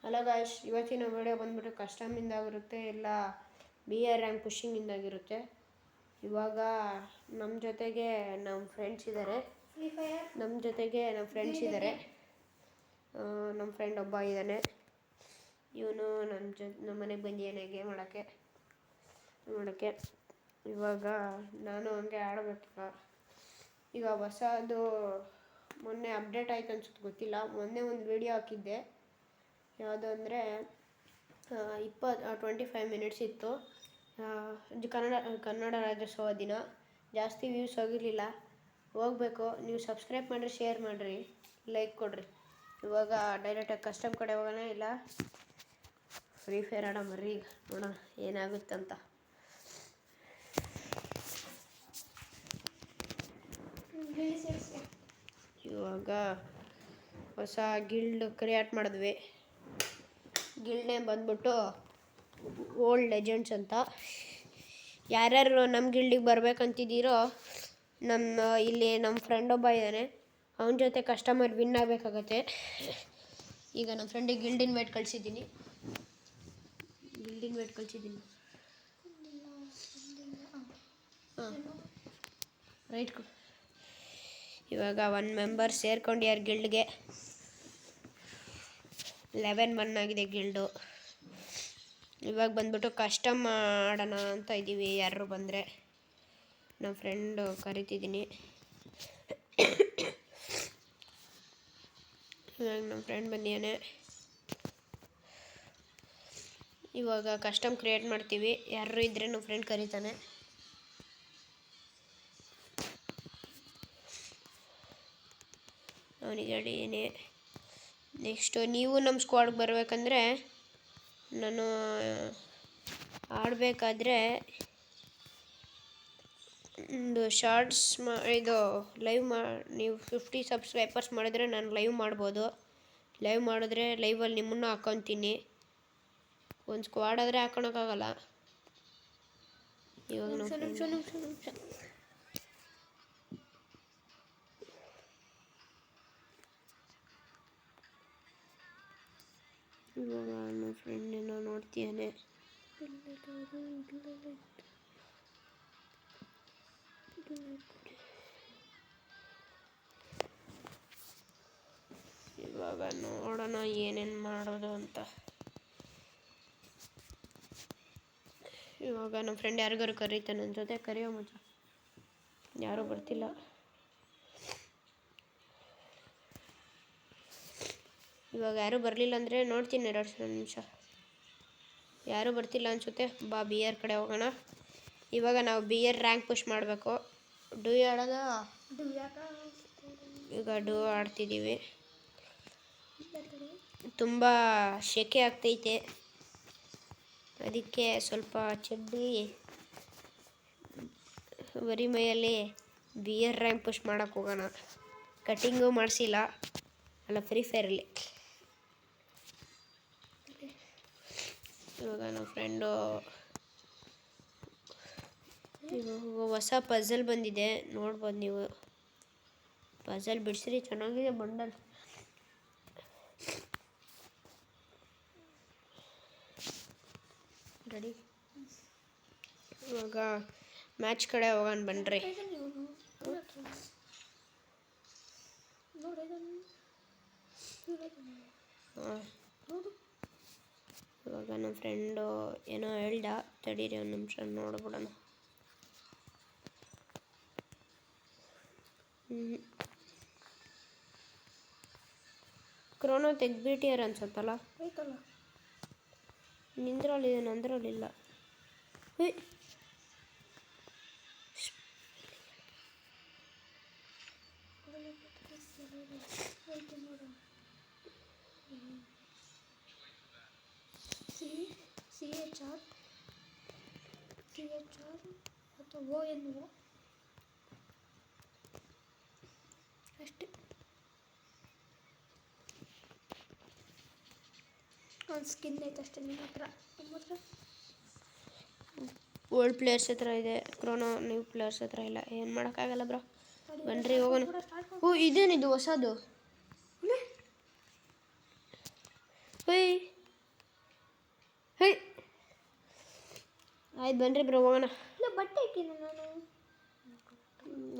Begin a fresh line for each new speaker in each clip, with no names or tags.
Hello guys, ಇವತ್ತಿನ video ಬಂದ್ಬಿಟ್ಟು ಕಸ್ಟಮಿಂದಾಗಿರುತ್ತೆ, ಇಲ್ಲ ಬಿ ಆರ್ ರ್ಯಾಂಕ್ ಪುಷಿಂಗಿಂದಾಗಿರುತ್ತೆ. ಇವಾಗ ನಮ್ಮ ಜೊತೆಗೆ ನಮ್ಮ ಫ್ರೆಂಡ್ಸ್ ಇದ್ದಾರೆ. ನಮ್ಮ ಫ್ರೆಂಡ್ ಒಬ್ಬ ಇದ್ದಾನೆ. ಇವನು ನಮ್ಮ ಮನೆಗೆ ಬಂದಿದ್ದಾನೆ ಗೇಮ್ ಆಡೋಕ್ಕೆ. ಇವಾಗ ನಾನು ಹಂಗೆ ಆಡಬೇಕೀಗ. ಈಗ ಹೊಸದು ಮೊನ್ನೆ ಅಪ್ಡೇಟ್ ಆಯ್ತು ಅನ್ಸುತ್ತೆ, ಗೊತ್ತಿಲ್ಲ. ಮೊನ್ನೆ ಒಂದು ವಿಡಿಯೋ ಹಾಕಿದ್ದೆ, ಯಾವುದು ಅಂದರೆ 25 ಮಿನಿಟ್ಸ್ ಇತ್ತು. ಕನ್ನಡ ರಾಜ್ಯೋತ್ಸವ ದಿನ. ಜಾಸ್ತಿ ವ್ಯೂಸ್ ಹೋಗಿರಲಿಲ್ಲ. ಹೋಗಬೇಕು. ನೀವು ಸಬ್ಸ್ಕ್ರೈಬ್ ಮಾಡಿರಿ, ಶೇರ್ ಮಾಡಿರಿ, ಲೈಕ್ ಕೊಡಿರಿ. ಇವಾಗ ಡೈರೆಕ್ಟಾಗಿ ಕಸ್ಟಮ್ ಕಡೆ ಹೋಗೋಣ, ಇಲ್ಲ ಫ್ರೀ ಫೈರ್ ಆಡೋ ಮರ್ರಿ. ನೋಡೋಣ ಏನಾಗುತ್ತಂತ. ಇವಾಗ ಹೊಸ ಗಿಲ್ಡ್ ಕ್ರಿಯೇಟ್ ಮಾಡಿದ್ವಿ. ಗಿಲ್ಡ್ ನೇಮ್ ಬಂದ್ಬಿಟ್ಟು ಓಲ್ಡ್ ಲೆಜೆಂಡ್ಸ್ ಅಂತ. ಯಾರ್ಯಾರು ನಮ್ಮ ಗಿಲ್ಡಿಗೆ ಬರ್ಬೇಕಂತಿದ್ದೀರೋ, ಇಲ್ಲಿ ನಮ್ಮ ಫ್ರೆಂಡ್ ಒಬ್ಬ ಇದ್ದಾನೆ, ಅವನ ಜೊತೆ ಕಸ್ಟಮರ್ ವಿನ್ ಆಗಬೇಕಾಗತ್ತೆ. ಈಗ ನಮ್ಮ ಫ್ರೆಂಡಿಗೆ ಗಿಲ್ಡ್ ಇನ್ವೈಟ್ ಕಳಿಸಿದ್ದೀನಿ. ರೈಟ್. ಇವಾಗ 1 ಮೆಂಬರ್ ಸೇರ್ಕೊಂಡಿದ್ದಾರೆ ಗಿಲ್ಡ್ಗೆ. 11 ಆಗಿದೆ ಗಿಲ್ಡು. ಇವಾಗ ಬಂದ್ಬಿಟ್ಟು ಕಸ್ಟಮ್ ಆಡೋಣ ಅಂತ ಇದ್ದೀವಿ. ಯಾರು ಬಂದರೆ ನಮ್ಮ ಫ್ರೆಂಡು ಕರಿತಿದ್ದೀನಿ. ಇವಾಗ ನಮ್ಮ ಫ್ರೆಂಡ್ ಬಂದಿದ್ದಾನೆ. ಇವಾಗ ಕಸ್ಟಮ್ ಕ್ರಿಯೇಟ್ ಮಾಡ್ತೀವಿ. ಯಾರು ಇದ್ದರೆ ನಮ್ಮ ಫ್ರೆಂಡ್ ಕರೀತಾನೆ. ಅವನಿಗೆ ಹೇಳಿದ್ದೀನಿ. ನೆಕ್ಸ್ಟು ನೀವು ನಮ್ಮ ಸ್ಕ್ವಾಡ್ಗೆ ಬರಬೇಕಂದ್ರೆ, ನಾನು ಆಡಬೇಕಾದ್ರೆ ಒಂದು ಶಾರ್ಟ್ಸ್ ಲೈವ್ ನೀವು 50 ಸಬ್ಸ್ಕ್ರೈಬರ್ಸ್ ಮಾಡಿದ್ರೆ ನಾನು ಲೈವ್ ಮಾಡ್ಬೋದು. ಲೈವ್ ಮಾಡಿದ್ರೆ ಲೈವಲ್ಲಿ ನಿಮ್ಮನ್ನು ಹಾಕ್ಕೊತೀನಿ. ಒಂದು ಸ್ಕ್ವಾಡ್ ಆದರೆ ಹಾಕೊಳಕ್ಕಾಗಲ್ಲ. ಇವಾಗ ನನ್ನ ಫ್ರೆಂಡ್ ಏನೋ ನೋಡ್ತೀಯಾನೆ. ಇವಾಗ ನೋಡೋಣ ಏನೇನು ಮಾಡೋದು ಅಂತ. ಇವಾಗ ನಮ್ಮ ಫ್ರೆಂಡ್ ಯಾರಿಗಾರು ಕರೀತಾನೆ, ನನ್ನ ಜೊತೆ ಕರೆಯೋ ಮಚ್ಚ. ಯಾರೂ ಬರ್ತಿಲ್ಲ. ಇವಾಗ ಯಾರೂ ಬರಲಿಲ್ಲ ಅಂದರೆ ನೋಡ್ತೀನಿ 2 ನಿಮಿಷ. ಯಾರೂ ಬರ್ತಿಲ್ಲ ಅನಿಸುತ್ತೆ. ಬಾ ಬಿ ಆರ್ ಕಡೆ ಹೋಗೋಣ. ಇವಾಗ ನಾವು ಬಿ ಆರ್ ರ್ಯಾಂಕ್ ಪುಷ್ ಮಾಡಬೇಕು. ಡೂ ಆಡೋದ? ಈಗ ಡೂ ಆಡ್ತಿದ್ದೀವಿ. ತುಂಬ ಸೆಕೆ ಆಗ್ತೈತೆ, ಅದಕ್ಕೆ ಸ್ವಲ್ಪ ಚಡ್ಡಿ ಬರೀ ಮೈಯಲ್ಲಿ ಬಿ ಆರ್ ರ್ಯಾಂಕ್ ಪುಷ್ ಮಾಡೋಕ್ಕೆ ಹೋಗೋಣ. ಕಟಿಂಗು ಮಾಡಿಸಿಲ್ಲ ಅಲ್ಲ, ಫ್ರೀ ಫೈರಲ್ಲಿ. ಇವಾಗ ನಮ್ಮ ಫ್ರೆಂಡು ಹೊಸ ಪಝಲ್ ಬಂದಿದೆ, ನೋಡ್ಬೋದು ನೀವು. ಪಝಲ್ ಬಿಡಿಸ್ರಿ, ಚೆನ್ನಾಗಿದೆ ಬಂಡಲ್. ರೆಡಿ. ಇವಾಗ ಮ್ಯಾಚ್ ಕಡೆ ಹೋಗೋಣ ಬನ್ನಿರಿ. ಇವಾಗ ನಮ್ಮ ಫ್ರೆಂಡು ಏನೋ ಹೇಳ್ದ, ತಡೀರಿ ಒಂದು ನಿಮಿಷ ನೋಡ್ಬಿಡೋಣ. ಕ್ರೋನೋ ತೆಗ್ದುಬಿಟ್ಟಿಯಾರ ಅನ್ಸತ್ತಲ್ಲ. ನಿಂದ್ರಲ್ಲಿದೆ, ನಂದ್ರಲ್ಲಿಲ್ಲ. CHR ಅಥವಾ ONO ಅಷ್ಟೇ. ಒಂದು ಸ್ಕಿನ್ ಐತೆ ಅಷ್ಟೇ. ನಿಮ್ಮ ಹತ್ರ ಓಲ್ಡ್ ಪ್ಲೇಯರ್ಸ್ ಹತ್ರ ಇದೆ, ಕ್ರೋನೋ ನ್ಯೂ ಪ್ಲೇಯರ್ಸ್ ಹತ್ರ ಇಲ್ಲ. ಏನು ಮಾಡೋಕ್ಕಾಗಲ್ಲ ಬ್ರೋ. ಬನ್ನಿರಿ ಹೋಗೋಣ. ಇದೇನಿದು ಹೊಸದು? ಆಯ್ತು ಬನ್ನಿರಿ ಬ್ರೋ ಹೋಗೋಣ.
ಇಲ್ಲ ಬಟ್ಟೆ ಹಾಕಿನ ನಾನು.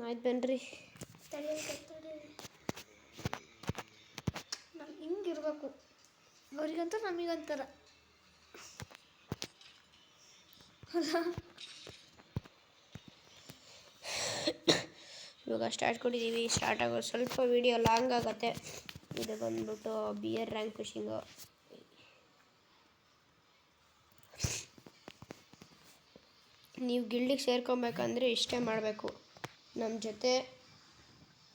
ಆಯ್ತು ಬನ್ನಿರಿ.
ನಾವು ಹಿಂಗಿರ್ಬೇಕು, ಅವ್ರಿಗಂತ ನಮಗಂತಾರ.
ಇವಾಗ ಸ್ಟಾರ್ಟ್ ಕೊಟ್ಟಿದ್ದೀವಿ. ಸ್ಟಾರ್ಟ್ ಆಗೋ ಸ್ವಲ್ಪ ವೀಡಿಯೋ ಲಾಂಗ್ ಆಗುತ್ತೆ. ಇದು ಬಂದ್ಬಿಟ್ಟು ಬಿಯರ್ ರ್ಯಾಂಕ್ ಫಿಶಿಂಗು. ನೀವು ಗಿಲ್ಡಿಗೆ ಸೇರ್ಕೊಬೇಕಂದ್ರೆ ಇಷ್ಟೇ ಮಾಡಬೇಕು, ನಮ್ಮ ಜೊತೆ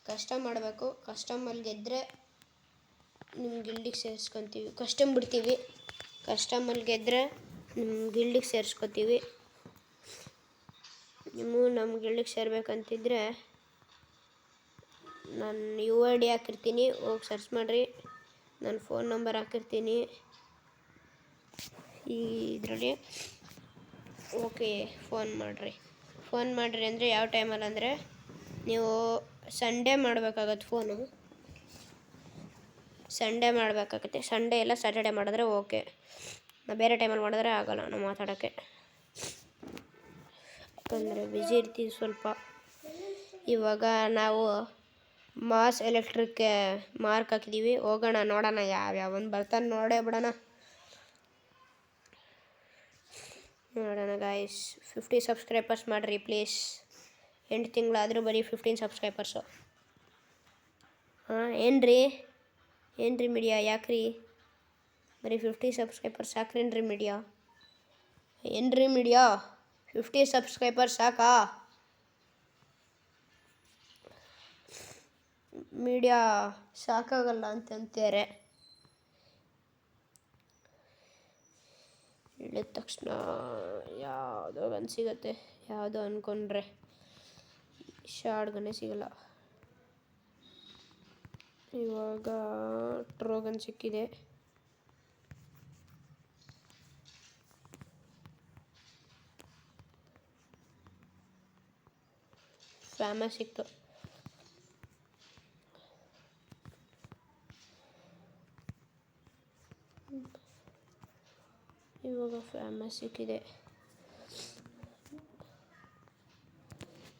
ಕಸ್ಟಮ್ ಮಾಡಬೇಕು. ಕಸ್ಟಮಲ್ಲಿ ಗೆದ್ದರೆ ನಿಮ್ಮ ಗಿಲ್ಡಿಗೆ ಸೇರಿಸ್ಕೊತೀವಿ, ಕಸ್ಟಮ್ ಬಿಡ್ತೀವಿ. ಕಸ್ಟಮಲ್ಲಿ ಗೆದ್ದರೆ ನಿಮ್ಮ ಗಿಲ್ಡಿಗೆ ಸೇರಿಸ್ಕೊತೀವಿ. ನೀವು ನಮ್ಮ ಗಿಲ್ಡಿಗೆ ಸೇರ್ಬೇಕಂತಿದ್ರೆ ನಾನು ಯು ಐ ಡಿ ಹಾಕಿರ್ತೀನಿ, ಹೋಗಿ ಸರ್ಚ್ ಮಾಡಿರಿ. ನನ್ನ ಫೋನ್ ನಂಬರ್ ಹಾಕಿರ್ತೀನಿ ಈ ಇದರಲ್ಲಿ. ಓಕೆ, ಫೋನ್ ಮಾಡಿರಿ ಅಂದರೆ ಯಾವ ಟೈಮಲ್ಲಿ ಅಂದರೆ ನೀವು ಸಂಡೇ ಮಾಡಬೇಕಾಗತ್ತೆ. ಫೋನು ಸಂಡೇ ಮಾಡಬೇಕಾಗತ್ತೆ. ಸಂಡೇ ಇಲ್ಲ ಸ್ಯಾಟರ್ಡೆ ಮಾಡಿದ್ರೆ ಓಕೆ. ನಾವು ಬೇರೆ ಟೈಮಲ್ಲಿ ಮಾಡಿದ್ರೆ ಆಗೋಲ್ಲ ನಾವು ಮಾತಾಡೋಕ್ಕೆ, ಯಾಕಂದರೆ ಬ್ಯುಸಿ ಇರ್ತೀವಿ ಸ್ವಲ್ಪ. ಇವಾಗ ನಾವು ಮಾಸ್ ಎಲೆಕ್ಟ್ರಿಕ್ಗೆ ಮಾರ್ಕ್ ಹಾಕಿದ್ದೀವಿ. ಹೋಗೋಣ, ನೋಡೋಣ ಯಾವ್ಯಾವೊಂದು ಬರ್ತಾನೆ ನೋಡೇ ಬಿಡೋಣ. ಗಾಯ್ಸ್ 50 ಸಬ್ಸ್ಕ್ರೈಬರ್ಸ್ ಮಾಡಿರಿ ಪ್ಲೀಸ್. 8 ತಿಂಗಳಾದರೂ ಬರೀ 15 ಸಬ್ಸ್ಕ್ರೈಬರ್ಸು. ಹಾಂ ಏನ್ರಿ ಮೀಡಿಯಾ ಯಾಕ್ರಿ ಬರೀ 50 ಸಬ್ಸ್ಕ್ರೈಬರ್ಸ್ ಸಾಕ್ರೇನ್ರಿ ಮೀಡಿಯಾ? ಏನ್ರಿ ಮೀಡಿಯಾ 50 ಸಬ್ಸ್ಕ್ರೈಬರ್ಸ್ ಸಾಕಾ? ಮೀಡಿಯಾ ಸಾಕಾಗಲ್ಲ ಅಂತಂತಾರೆ. ಹೇಳಿದ ತಕ್ಷಣ ಯಾವುದೋ ಗನ್ ಸಿಗತ್ತೆ, ಯಾವುದೋ ಅಂದ್ಕೊಂಡ್ರೆ ಶಾರ್ಟ್ ಗನ್ನೇ ಸಿಗಲ್ಲ. ಇವಾಗ ಟ್ರೋಗನ್ ಸಿಕ್ಕಿದೆ. ಫೇಮಸ್ ಸಿಕ್ತು. ಇವಾಗ ಫೇಮಸ್ ಸಿಕ್ಕಿದೆ.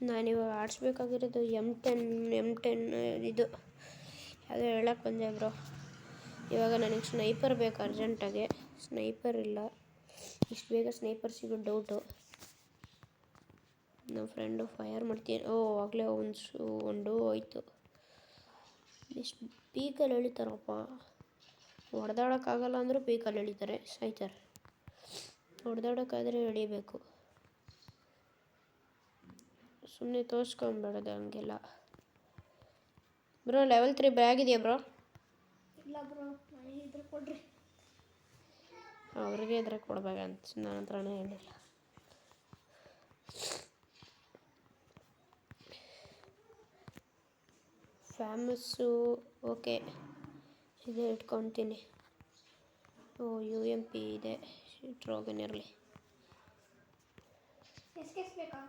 ನಾನಿವಾಗ ಆಡಿಸ್ಬೇಕಾಗಿರೋದು M10 ಇದು ಯಾವುದೋ ಹೇಳಕ್ಕೆ ಬಂದೆ ಬ್ರೋ. ಇವಾಗ ನನಗೆ ಸ್ನೈಪರ್ ಬೇಕು ಅರ್ಜೆಂಟಾಗಿ. ಸ್ನೈಪರ್ ಇಲ್ಲ, ಇಷ್ಟು ಬೇಗ ಸ್ನೈಪರ್ ಸಿಗೋದು ಡೌಟು. ನಮ್ಮ ಫ್ರೆಂಡು ಫೈರ್ ಮಾಡ್ತೀನಿ. ಆಗಲೇ ಒಂದು ಹೋಯ್ತು. ಎಷ್ಟು ಪೀಕಲ್ಲಿ ಎಳಿತಾರಪ್ಪ, ಹೊಡೆದಾಡೋಕ್ಕಾಗಲ್ಲ ಅಂದರೂ ಪೀಕಲ್ಲಿ ಎಳಿತಾರೆ, ಸಾಯ್ತಾರೆ. ಹೊಡೆದಾಡೋಕ್ಕಾದರೆ ಎಳಿಬೇಕು, ಸುಮ್ಮನೆ ತೋರಿಸ್ಕೊಂಬೇಡದು ಹಂಗೆಲ್ಲ. ಬ್ರೋ ಲೆವೆಲ್ 3 ಬ್ಯಾಗ್ ಇದೆಯಾ ಬ್ರೋ?
ಇಲ್ಲ ಬ್ರೋ, ನನಗಿದ್ರೆ ಕೊಡ್ರಿ.
ಅವ್ರಿಗೆ ಇದ್ರೆ ಕೊಡ್ಬೇಕಂತ ನನ್ನ ಹತ್ರನೇ ಹೇಳಿಲ್ಲ. ಫೇಮಸ್ಸು ಓಕೆ, ಇದೇ ಇಟ್ಕೊತೀನಿ. UMP ಇದೆ, ಟ್ರೋಗನ್ ಇರಲಿ.
ಬೇಕಾ?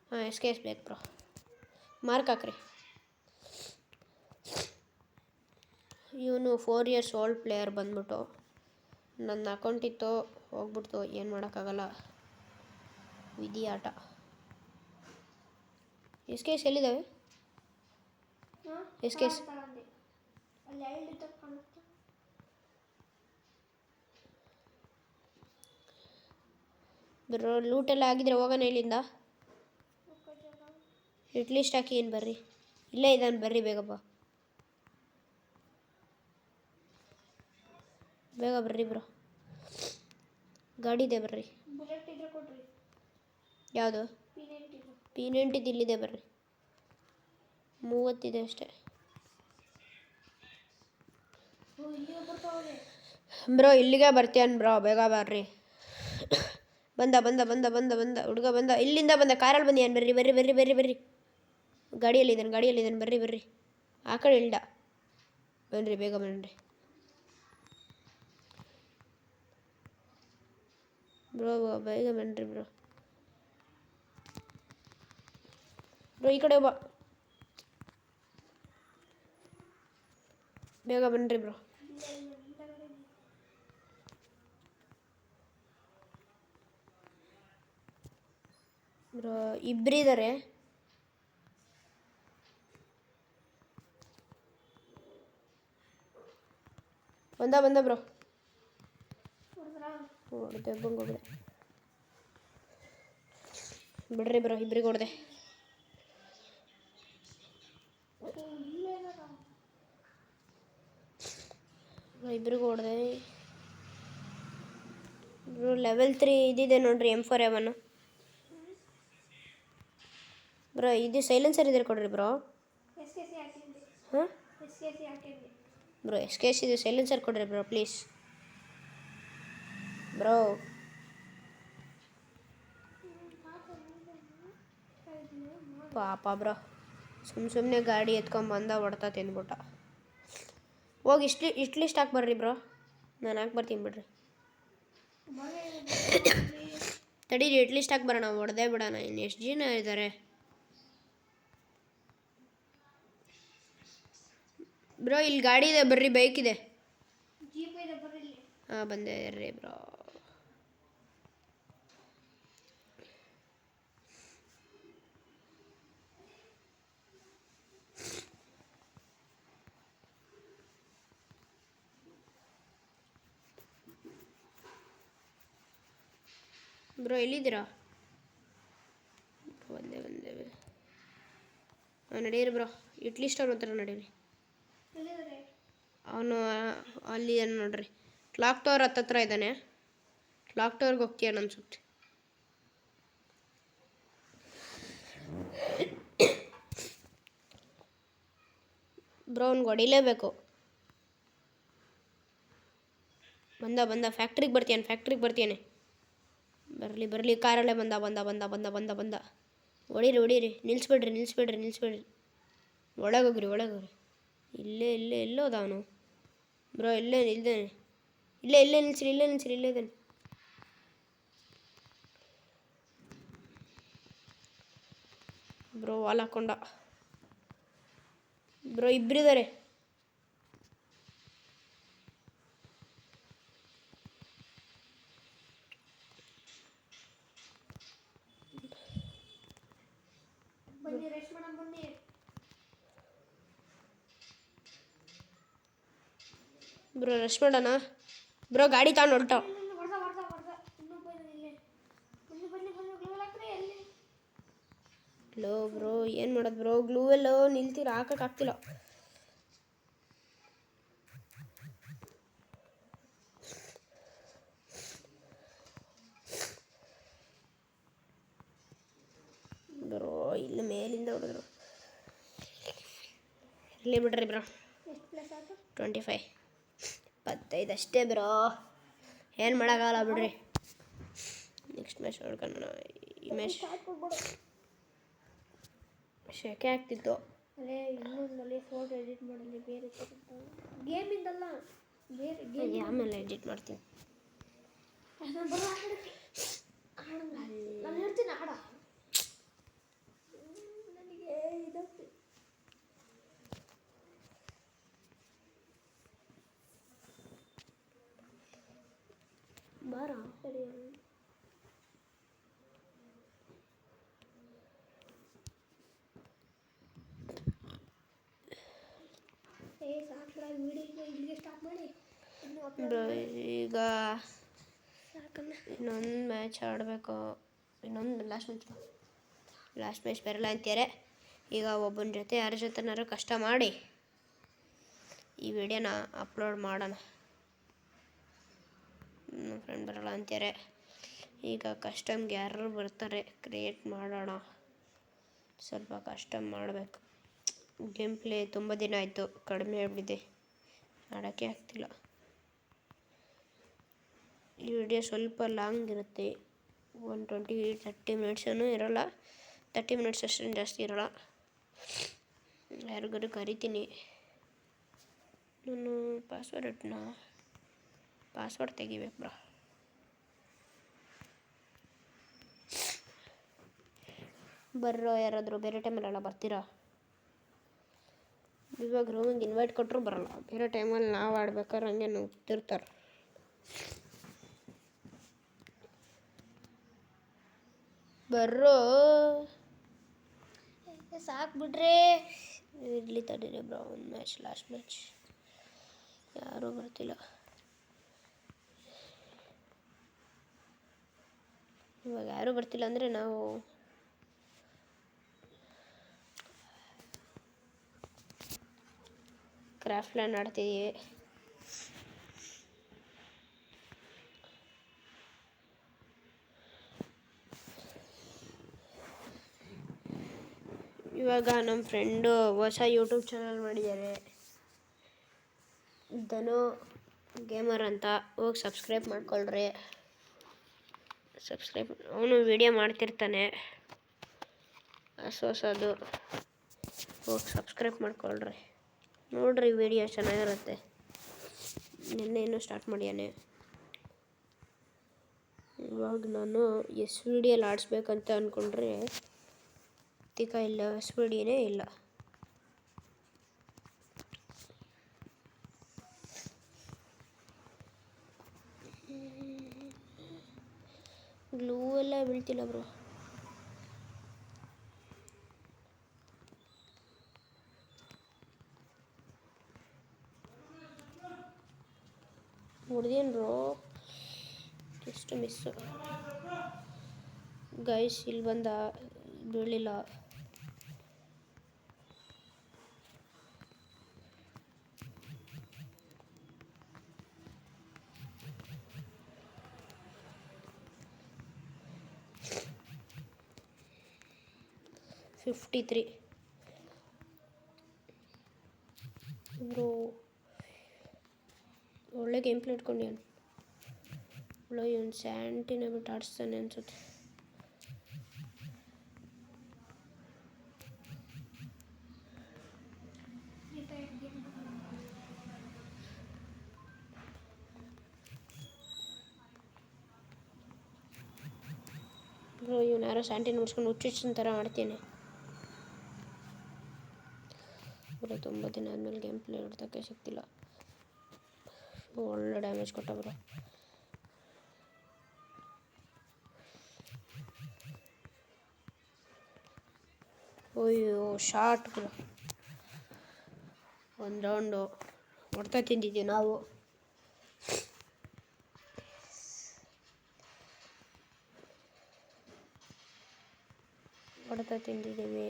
ಹಾಂ ಎಸ್ ಬೇಕು ಬ್ರೋ. ಮಾರ್ಕ್ ಹಾಕ್ರಿ. ಇವನು 4 years ಓಲ್ಡ್ ಪ್ಲೇಯರ್ ಬಂದ್ಬಿಟ್ಟು. ನನ್ನ ಅಕೌಂಟ್ ಇತ್ತು, ಹೋಗ್ಬಿಡ್ತು, ಏನು ಮಾಡೋಕ್ಕಾಗಲ್ಲ, ವಿಧಿ ಆಟ. ಎಸ್ ಎಲ್ಲಿದ್ದಾವೆ? ಎಸ್ ಬ್ರೋ ಲೂಟೆಲ್ಲ ಆಗಿದ್ರೆ ಹೋಗೋಣ ಇಲ್ಲಿಂದ. ಅಟ್ಲೀಸ್ಟ್ ಹಾಕಿ ಏನು ಬರ್ರಿ, ಇಲ್ಲೇ ಇದ್ದಾನೆ ಬರ್ರಿ, ಬೇಗ ಬರ್ರಿ ಬ್ರೋ. ಗಾಡಿ ಇದೆ ಬರ್ರಿ. ಯಾವುದು? P90 ಇಲ್ಲಿದೆ ಬರ್ರಿ. 30 ಇದೆ ಅಷ್ಟೇ ಬ್ರೋ. ಇಲ್ಲಿಗೆ ಬರ್ತೀಯನ್ ಬ್ರೋ, ಬೇಗ ಬರ್ರಿ. ಬಂದ ಹುಡುಗ ಬಂದ, ಇಲ್ಲಿಂದ ಬಂದ, ಕಾರಲ್ಲಿ ಬಂದು ಏನು ಬರ್ರಿ. ಗಾಡಿಯಲ್ಲಿದ್ದಾನೆ ಬರ್ರಿ. ಆ ಕಡೆ ಇಲ್ದ ಬನ್ನಿರಿ, ಬೇಗ ಬನ್ನಿರಿ ಬ್ರೋ, ಬೇಗ ಬನ್ನಿರಿ ಬ್ರೋ. ಈ ಕಡೆ ಬಾ, ಬೇಗ ಬನ್ನಿರಿ ಬ್ರೋ. ಬ್ರೋ ಇಬ್ಬರಿದ್ದಾರೆ. ಬಂದ ಬ್ರೋ. ಹೊಡೆದೆ ಬಂಗೋಗ್ರೆ ಬಿಡ್ರಿ ಬ್ರೋ, ಇಬ್ರಿಗೆ ಹೊಡೆದೆ. ಇಬ್ರಿಗೂ ಹೊಡೆದೆ ಬ್ರೋ. ಲೆವೆಲ್ 3 ಇದಿದೆ ನೋಡ್ರಿ, M4A1 ಬ್ರೋ. ಇದು ಸೈಲೆನ್ಸರ್ ಇದ್ರೆ ಕೊಡ್ರಿ ಬ್ರೋ. ಹಾಂ ಬ್ರೋ, SKS ಇದು ಸೈಲೆನ್ಸರ್ ಕೊಡ್ರಿ ಬ್ರೋ ಪ್ಲೀಸ್ ಬ್ರೋ. ಪಾಪ ಬ್ರೋ, ಸುಮ್ಮನೆ ಗಾಡಿ ಎತ್ಕೊಂಬಂದ ಹೊಡ್ತಾ ತಿಂದ್ಬಿಟ್ಟ. ಹೋಗಿ ಇಟ್ಲಿ ಸ್ಟಾಕ್ ಬರ್ರಿ ಬ್ರೋ, ನಾನು ಹಾಕಿ ಬರ್ತೀನಿ ಬಿಡ್ರಿ. ತಡೀರಿ, ಇಟ್ಲಿ ಸ್ಟಾಕ್ ಬರೋಣ, ಹೊಡೆದೇ ಬಿಡೋಣ. ಇನ್ನು ಎಷ್ಟು ಜನ ಇದ್ದಾರೆ ಬ್ರೋ? ಇಲ್ಲಿ ಗಾಡಿ ಇದೆ ಬರ್ರಿ, ಬೈಕ್ ಇದೆ. ಹಾಂ ಬಂದೆ ರೀ ಬ್ರೋ. ಬ್ರೋ ಎಲ್ಲಿದ್ದೀರಾ? ಬಂದೆ ನಡೀರಿ ಬ್ರೋ, ಇಟ್ಲಿ ಸ್ಟೋರ್ ಹತ್ರ ನಡೀರಿ. ಅವನು ಅಲ್ಲಿ ನೋಡ್ರಿ, ಕ್ಲಾಕ್ ಟವರ್ ಹತ್ತತ್ರ ಇದ್ದಾನೆ. ಕ್ಲಾಕ್ ಟವರ್ಗೆ ಹೋಗ್ತೀಯ ಅನ್ಸುತ್ತೆ. ಬ್ರೋ ಅವ್ನಿಗೆ ಹೊಡಿಲೇಬೇಕು. ಬಂದ ಫ್ಯಾಕ್ಟ್ರಿಗೆ ಬರ್ತೀಯಾನೆ. ಬರಲಿ ಕಾರಲ್ಲೇ ಬಂದ. ಹೊಡೀರಿ, ನಿಲ್ಲಿಸ್ಬೇಡ್ರಿ. ಒಳಗೋಗ್ರಿ. ಇಲ್ಲೇ ಎಲ್ಲೋದ ಅವನು ಬ್ರೋ? ಇಲ್ಲೇ ನಿಲ್ಸ್ರಿ, ಇಲ್ಲೇ ಇದ್ದಾನೆ. ಬ್ರೋ ವಾಲ್ ಹಾಕೊಂಡ. ಬ್ರೋ ಇಬ್ಬರಿದ್ದಾರೆ. ಬ್ರೋ ರಶ್ ಮಾಡೋಣ ಬ್ರೋ, ಗಾಡಿ ತಗೊಂಡು ಹೊರಟ. ಲೋ ಬ್ರೋ, ಏನು ಮಾಡೋದು ಬ್ರೋ? ಗ್ಲೂ ಎಲ್ಲೋ ನಿಲ್ತೀರ, ಹಾಕೋಕ್ಕಾಗ್ತಿಲ್ಲ. ಬ್ರೋ ಇಲ್ಲಿ ಮೇಲಿಂದ ಹೊಡೆದ್ರು. ಇರಲಿ ಬಿಡ್ರಿ ಬ್ರೋ. 25 ಅಷ್ಟೇ ಬ್ರೋ, ಏನು ಮಾಡೋಕ್ಕಾಗಲ್ಲ ಬಿಡ್ರಿ. ನೆಕ್ಸ್ಟ್ ಮ್ಯಾಚ್ ನೋಡ್ಕೊಳ್ಳೋಣ. ಈ ಮ್ಯಾಚ್ ಶೆಕೆ ಆಗ್ತಿತ್ತು.
ಇನ್ನೊಂದಲ್ಲಿ ಫೋಟೋ ಎಡಿಟ್ ಮಾಡಲಿ, ಬೇರೆ ಗೇಮಿಂದಲ್ಲ, ಬೇರೆ
ಆಮೇಲೆ ಎಡಿಟ್ ಮಾಡ್ತೀನಿ.
ನಾನು ಹೇಳ್ತೀನಿ ಆಡ. ನನಗೆ ಇದಾಗ್ತದೆ.
ಬಾರ
ಸರಿ, ಸಾಕು ವಿಡಿಯೋ ಇಲ್ಲಿಗೆ ಸ್ಟಾಪ್ ಮಾಡಿ.
ಈಗ ಇನ್ನೊಂದು ಮ್ಯಾಚ್ ಆಡಬೇಕು. ಇನ್ನೊಂದು ಲಾಸ್ಟ್ ಮ್ಯಾಚ್ ಬರಲ್ಲ ಅಂತಾರೆ. ಈಗ ಒಬ್ಬನ ಜೊತೆ ಯಾರ ಜೊತೆನಾರು ಕಷ್ಟ ಮಾಡಿ ಈ ವಿಡಿಯೋನ ಅಪ್ಲೋಡ್ ಮಾಡೋಣ. ನನ್ನ ಫ್ರೆಂಡ್ ಬರಲ್ಲ ಅಂತಾರೆ. ಈಗ ಕಸ್ಟಮ್ಗೆ ಯಾರು ಬರ್ತಾರೆ, ಕ್ರಿಯೇಟ್ ಮಾಡೋಣ. ಸ್ವಲ್ಪ ಕಸ್ಟಮ್ ಮಾಡಬೇಕು. ಗೇಮ್ ಪ್ಲೇ ತುಂಬ ದಿನ ಆಯಿತು, ಕಡಿಮೆ ಆಗಿಬಿಟ್ಟಿದೆ, ಆಡೋಕ್ಕೆ ಆಗ್ತಿಲ್ಲ. ಈ ವಿಡಿಯೋ ಸ್ವಲ್ಪ ಲಾಂಗ್ ಇರುತ್ತೆ, 30 ಮಿನಿಟ್ಸೂ ಇರೋಲ್ಲ. 30 ಮಿನಿಟ್ಸ್ ಅಷ್ಟೇನು ಜಾಸ್ತಿ ಇರೋಲ್ಲ. ಯಾರಿಗಾರು ಕರಿತೀನಿ. ನಾನು ಪಾಸ್ವರ್ಡ್ ತೆಗಿಬೇಕು ಬ್ರೋ. ಬರ್ರೋ ಯಾರಾದರೂ, ಬೇರೆ ಟೈಮಲ್ಲೆಲ್ಲ ಬರ್ತೀರಾ? ಇವಾಗ ರೂಮಿಗೆ ಇನ್ವೈಟ್ ಕೊಟ್ಟರು ಬರಲ್ಲ. ಬೇರೆ ಟೈಮಲ್ಲಿ ನಾವು ಆಡ್ಬೇಕಾದ್ರೆ ಹಂಗೆ ನುಗ್ತಿರ್ತಾರೆ. ಬರ್ರೋ ಸಾಕು ಬಿಡ್ರೆ ಇರಲಿ ತಡೀರಿ ಬ್ರೋ. ಒಂದು ಮ್ಯಾಚ್, ಲಾಸ್ಟ್ ಮ್ಯಾಚ್. ಯಾರೂ ಬರ್ತಿಲ್ಲ ಇವಾಗ. ಯಾರೂ ಬರ್ತಿಲ್ಲ ಅಂದರೆ ನಾವು ಕ್ರಾಫ್ಟ್ ಲ್ಯಾಂಡ್ ಆಡ್ತಿದ್ದೀವಿ. ಇವಾಗ ನಮ್ಮ ಫ್ರೆಂಡು ಹೊಸ ಯೂಟ್ಯೂಬ್ ಚಾನಲ್ ಮಾಡಿದ್ದಾರೆ, ಧನು ಗೇಮರ್ ಅಂತ. ಹೋಗಿ ಸಬ್ಸ್ಕ್ರೈಬ್ ಮಾಡ್ಕೊಳ್ರಿ. ಅವನು ವಿಡಿಯೋ ಮಾಡ್ತಿರ್ತಾನೆ ಹೊಸದು. ಹೋಗಿ ಸಬ್ಸ್ಕ್ರೈಬ್ ಮಾಡ್ಕೊಳ್ರಿ, ನೋಡ್ರಿ ವಿಡಿಯೋ ಚೆನ್ನಾಗಿರುತ್ತೆ. ನಿನ್ನೆ ಸ್ಟಾರ್ಟ್ ಮಾಡ್ಯಾನೆ. ಇವಾಗ ನಾನು SVD ಆಡಿಸ್ಬೇಕಂತ ಅಂದ್ಕೊಂಡ್ರೆ ಇಲ್ಲ, SVDನೇ ಇಲ್ಲ. ಗ್ಲೂ ಎಲ್ಲ ಬೀಳ್ತಿಲ್ಲ ಬ್ರೋ. ಹೊಡೆದೇನು ಬ್ರೋ, ಎಷ್ಟು ಮಿಸ್ಸು ಗೈಸ್. ಇಲ್ಲಿ ಬಂದ ಬೀಳಿಲ್ಲ. $53 ಬ್ರೋ. ಒಳ್ಳೆ ಗೇಮ್ ಪ್ಲೇ ಇಟ್ಕೊಂಡ್ಯಾನು. ಇವನು ಸ್ಯಾಂಟಿನ ಬಿಟ್ಟು ಆಡಿಸ್ತಾನೆ ಅನ್ಸುತ್ತೆ. ಬ್ರೋ ಇವನು ಯಾರೋ ಸ್ಯಾಂಟಿನ ಮುಡ್ಸ್ಕೊಂಡು ಹುಚ್ಚುಚ್ಚಿನ ಥರ ಮಾಡ್ತೇನೆ ಬ್ರೋ. ತುಂಬ ದಿನ ಆದಮೇಲೆ ಗೇಮ್ ಪ್ಲೇ ಹೊಡ್ತಕ್ಕೆ ಸಿಗ್ತಿಲ್ಲ. ಒಳ್ಳೆ ಡ್ಯಾಮೇಜ್ ಕೊಟ್ಟ ಬ್ರೋ. ಅಯ್ಯೋ ಶಾರ್ಟ್ ಬ್ರೋ. ಒಂದು ರೌಂಡು ಹೊಡ್ತಾ ತಿಂದಿದ್ದೀವಿ ನಾವು. ಹೊಡ್ತಾ ತಿಂದಿದ್ದೀವಿ.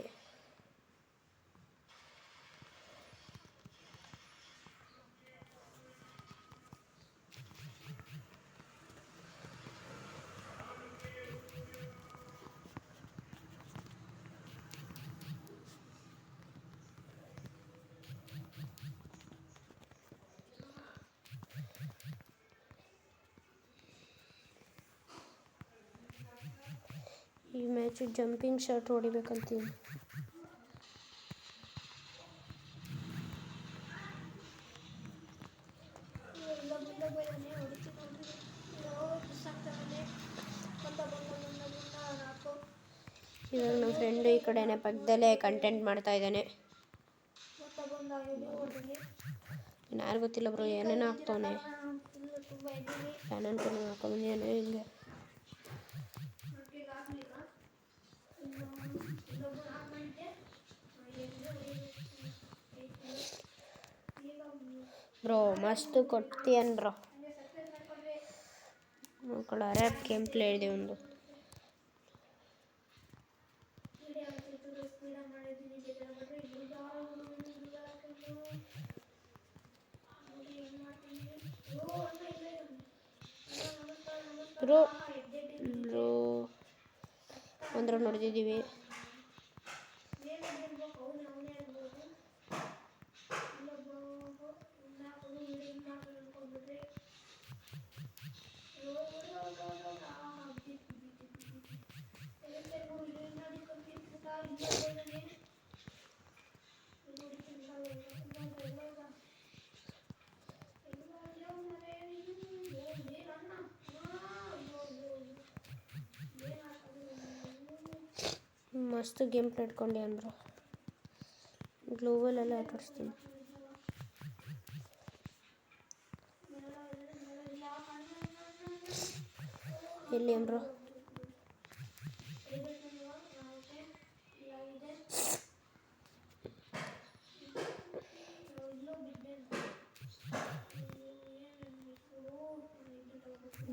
ಈ ಮ್ಯಾಚು ಜಂಪಿಂಗ್ ಶಾಟ್ ಹೊಡಿಬೇಕಂತೀನಿ. ಇವಾಗ ನಮ್ಮ ಫ್ರೆಂಡು ಈ ಕಡೆನೇ ಪಕ್ಕದಲ್ಲೇ ಕಂಟೆಂಟ್ ಮಾಡ್ತಾ ಇದ್ದಾನೆ. ಯಾರು ಗೊತ್ತಿಲ್ಲ ಬ್ರೋ, ಏನೇನೋ ಹಾಕ್ತವನೆ. ಫ್ಯಾನ್ ಕೂಡ ಹಾಕೊಂಡ್ಬಂದಿದ್ದಾನೆ ಹಿಂಗೆ. ಬ್ರೋ ಮಸ್ತ್ ಕೊಡ್ತೀಯನ್ ಬ್ರೋ. ಮಕ್ಕಳು ರ್ಯಾಪ್ ಗೇಮ್ ಪ್ಲೇ ಇದೆ ಒಂದು. ಬ್ರೋ ಒಂದು ರೌಂಡ್ ಹೊಡೆದಿದ್ದೀವಿ. ಮಸ್ತ್ ಗೇಮ್ ಪ್ಲೇ ಇಟ್ಕೊಂಡೆ ಅಂದರು. ಗ್ಲೋವಲ್ಲೆಲ್ಲ ಆಟಾಡಿಸ್ತೀನಿ. ಎಲ್ಲಿ ಬ್ರೋ?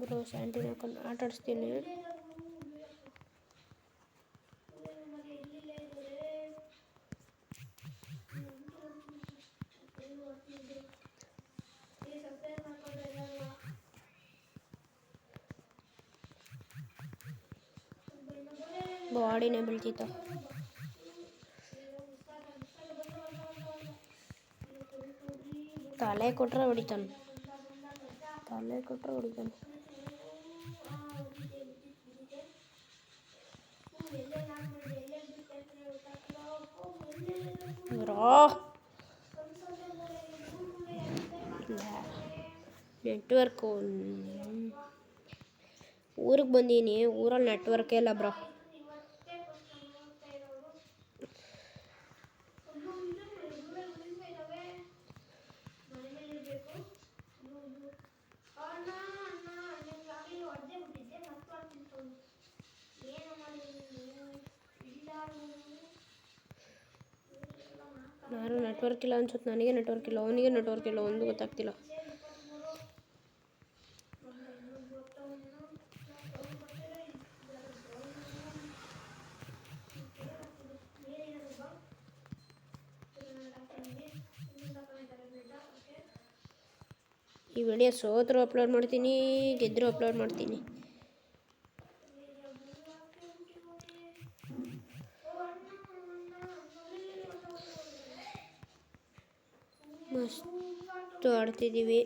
ಬ್ರೋ ಸ್ಯಾಂಟಿನ ಹಾಕೊಂಡು ಆಟ ಆಡಿಸ್ತೀನಿ. ಬಾಡಿನೇ ಬೀಳ್ತಿತ್ತು. ತಲೆ ಕೊಟ್ರೆ ಹೊಡಿತಾನೆ. ನೆಟ್ವರ್ಕು ಊರಿಗೆ ಬಂದೀನಿ, ಊರಲ್ಲಿ ನೆಟ್ವರ್ಕೇ ಇಲ್ಲ ಬ್ರೋ. ಯಾರು ನೆಟ್ವರ್ಕ್ ಇಲ್ಲ ಅನ್ಸುತ್ತೆ. ನನಗೆ ನೆಟ್ವರ್ಕ್ ಇಲ್ಲ, ಅವನಿಗೆ ನೆಟ್ವರ್ಕ್ ಇಲ್ಲ, ಒಂದು ಗೊತ್ತಾಗ್ತಿಲ್ಲ. ಈ ವಿಡಿಯೋ ಸೋತರೂ ಅಪ್ಲೋಡ್ ಮಾಡ್ತೀನಿ, ಗೆದ್ದರೂ ಅಪ್ಲೋಡ್ ಮಾಡ್ತೀನಿ. ಮಸ್ತು ಆಡ್ತಿದ್ದೀವಿ.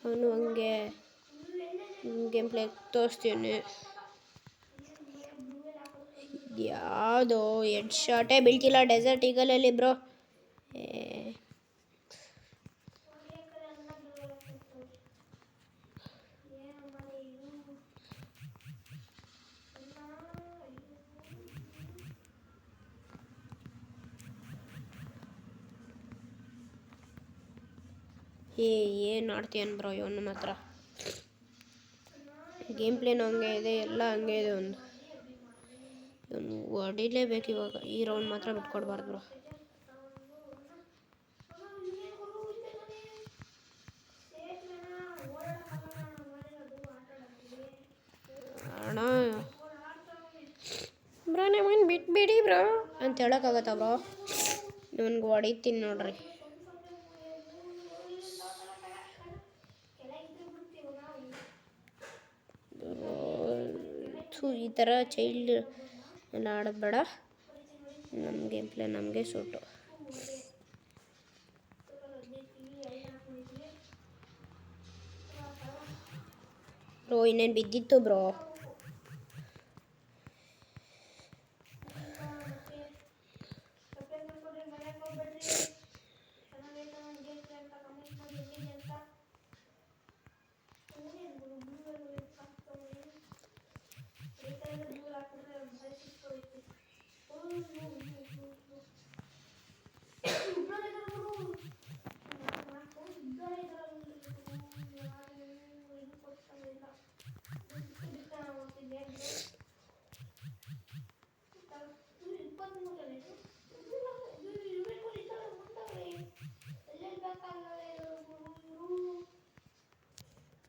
ಅವನು ಹಂಗೆ ಗೇಮ್ ಪ್ಲೇ ತೋರಿಸ್ತೀನಿ. ಯಾವುದೋ ಹೆಡ್ ಶಾಟೇ ಬೀಳ್ತಿಲ್ಲ ಡೆಸರ್ಟ್ ಈಗಲಲ್ಲಿ ಬ್ರೋ. ಏನು ಆಡ್ತೀಯನ್ ಬ್ರೋ ಇವನು ಮಾತ್ರ. ಗೇಮ್ ಪ್ಲೇನು ಹಂಗೆ ಇದೆ, ಎಲ್ಲ ಹಂಗೆ ಇದೆ. ಇವನು ಹೊಡಿಲೇಬೇಕು ಇವಾಗ. ಈ ರೌಂಡ್ ಮಾತ್ರ ಬಿಟ್ಕೊಡ್ಬಾರ್ದು ಬ್ರೋ. ಅಣ್ಣ ಬ್ರೋ ನಮ್ಮನ್ನು ಬಿಟ್ಬಿಡಿ ಬ್ರೋ ಅಂತ ಹೇಳೋಕ್ಕಾಗತ್ತಾ ಬ್ರೋ? ನನಗೆ ಹೊಡಿತೀನಿ ನೋಡ್ರಿ. ಈ ಥರ ಚೈಲ್ಡ್ ಎಲ್ಲ ಆಡೋದು ಬೇಡ. ನಮ್ಮ ಗೇಮ್ ಪ್ಲೇ ನಮಗೆ ಸೂಟು. ಬ್ರೋ ಇನ್ನೇನು ಬಿದ್ದಿತ್ತು ಬ್ರೋ.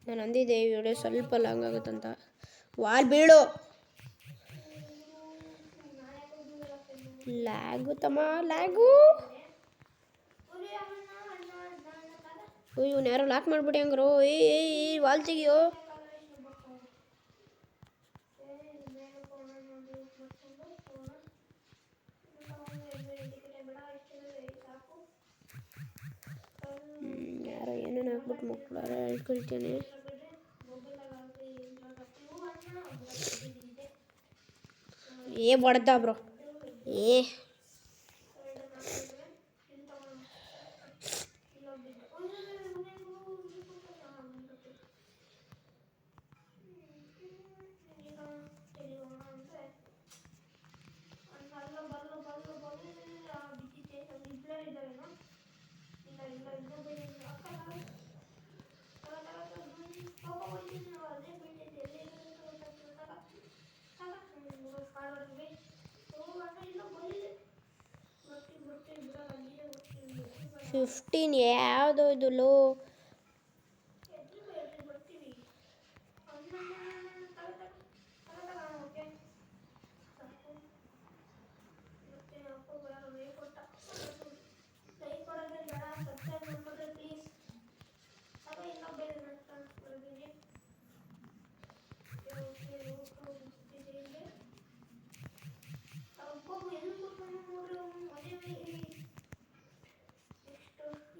ನಾನು ಅಂದಿದ್ದೆ ಈ ವಿಡಿಯೋ ಸ್ವಲ್ಪ ಲಾಂಗ್ ಆಗುತ್ತಂತ. ವಾಲ್ ಬೀಳು. ಲ್ಯಾಗು ತಮ್ಮ ಲ್ಯಾಗು. ಇವನು ಯಾರೋ ಲಾಕ್ ಮಾಡಿಬಿಡಿ ಹಂಗ್ರೋ. ವಾಲ್ ತೆಗಿಯೋ. ಯಾರೋ ಏನೇನು ಹಾಕ್ಬಿಟ್ಟು ಮಕ್ಕಳಾರ ಹೇಳ್ಕೊಳ್ತೇನೆ. ಹೊಡೆದ ಬ್ರೋ. $15 ಯಾವುದೋ ಇದು ಲೋ.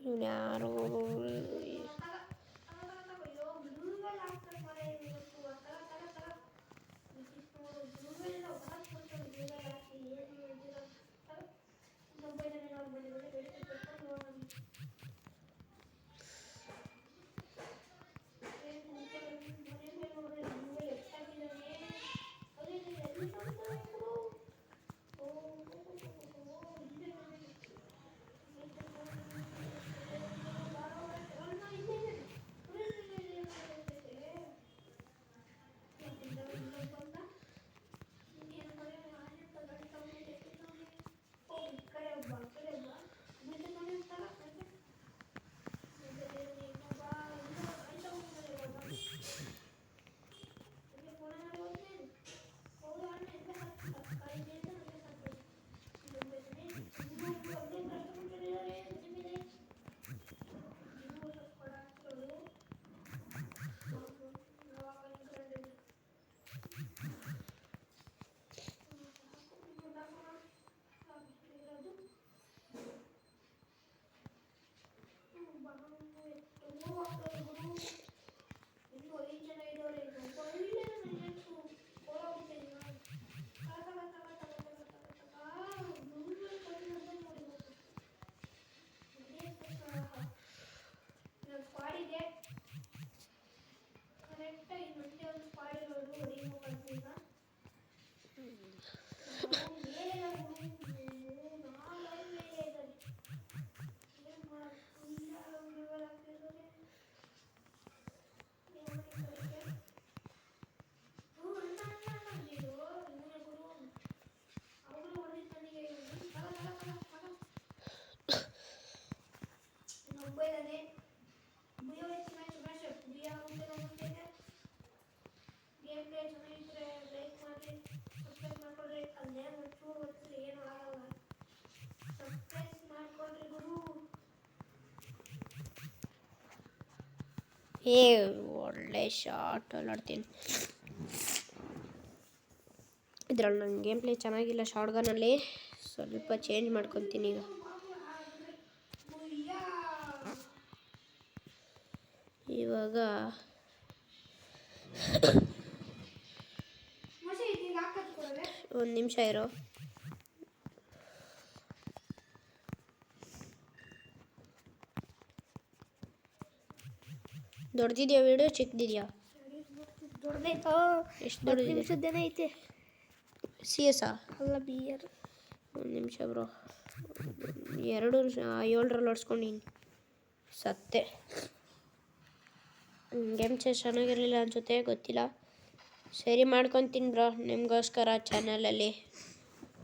ಇವನು ಯಾರು ಒಳ್ಳೆ ಶಾರ್ಟ್ ಆಡ್ತೀನಿ. ಇದ್ರಲ್ಲಿ ನನ್ನ ಗೇಮ್ ಪ್ಲೇ ಚೆನ್ನಾಗಿಲ್ಲ. ಶಾರ್ಟ್ ಗನ್ನಲ್ಲಿ ಸ್ವಲ್ಪ ಚೇಂಜ್ ಮಾಡ್ಕೊತೀನಿ ಈಗ. ಇವಾಗ ಒಂದು ನಿಮಿಷ ಇರೋ. ದೊಡ್ಡದಿದೆಯಾ ವಿಡಿಯೋ ಚಿಕ್ಕದಿದೆಯಾ?
ದೊಡ್ಡದೈತೋ.
ಎಷ್ಟು ದೊಡ್ಡದಿದೆ?
ನಿಮಿಷದ್ದೇನೆ ಐತೆ.
CS
ಅಲ್ಲ ಬಿಯರ್.
ಒಂದು ನಿಮಿಷ ಬ್ರೋ. 7ರಲ್ಲಿ ಹೊಡ್ಸ್ಕೊಂಡಿನಿ, ಸತ್ತೆ. ಗೇಮ್ ಚೆನ್ನಾಗಿರಲಿಲ್ಲ ಅನ್ಸುತ್ತೆ, ಗೊತ್ತಿಲ್ಲ. ಸರಿ ಮಾಡ್ಕೊತೀನಿ ಬ್ರೋ ನಿಮಗೋಸ್ಕರ ಚಾನಲಲ್ಲಿ.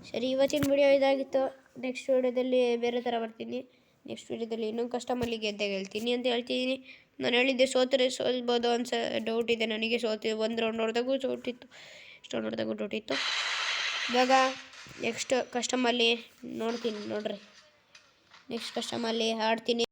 ಸರಿ, ಇವತ್ತಿನ ವಿಡಿಯೋ ಇದಾಗಿತ್ತು. ನೆಕ್ಸ್ಟ್ ವಿಡಿಯೋದಲ್ಲಿ ಬೇರೆ ಥರ ಬರ್ತೀನಿ. ನೆಕ್ಸ್ಟ್ ವಿಡಿಯೋದಲ್ಲಿ ಇನ್ನೊಂದು ಕಸ್ಟಮಲ್ಲಿ ಗೆಲ್ತೀನಿ ಅಂತ ಹೇಳ್ತಿದ್ದೀನಿ. ನಾನು ಹೇಳಿದ್ದೆ ಸೋಲ್ಬೋದು ಡೌಟ್ ಇದೆ ನನಗೆ. ಒಂದು ರೌಂಡ್ ಹೊಡೆದಾಗೂ ಡೌಟಿತ್ತು, ಇಷ್ಟು ರೌಂಡ್ ಹೊಡೆದಾಗೂ ಡೌಟಿತ್ತು. ಇವಾಗ ನೆಕ್ಸ್ಟ್ ಕಸ್ಟಮಲ್ಲಿ ನೋಡ್ತೀನಿ, ನೋಡ್ರಿ. ನೆಕ್ಸ್ಟ್ ಕಸ್ಟಮಲ್ಲಿ ಆಡ್ತೀನಿ.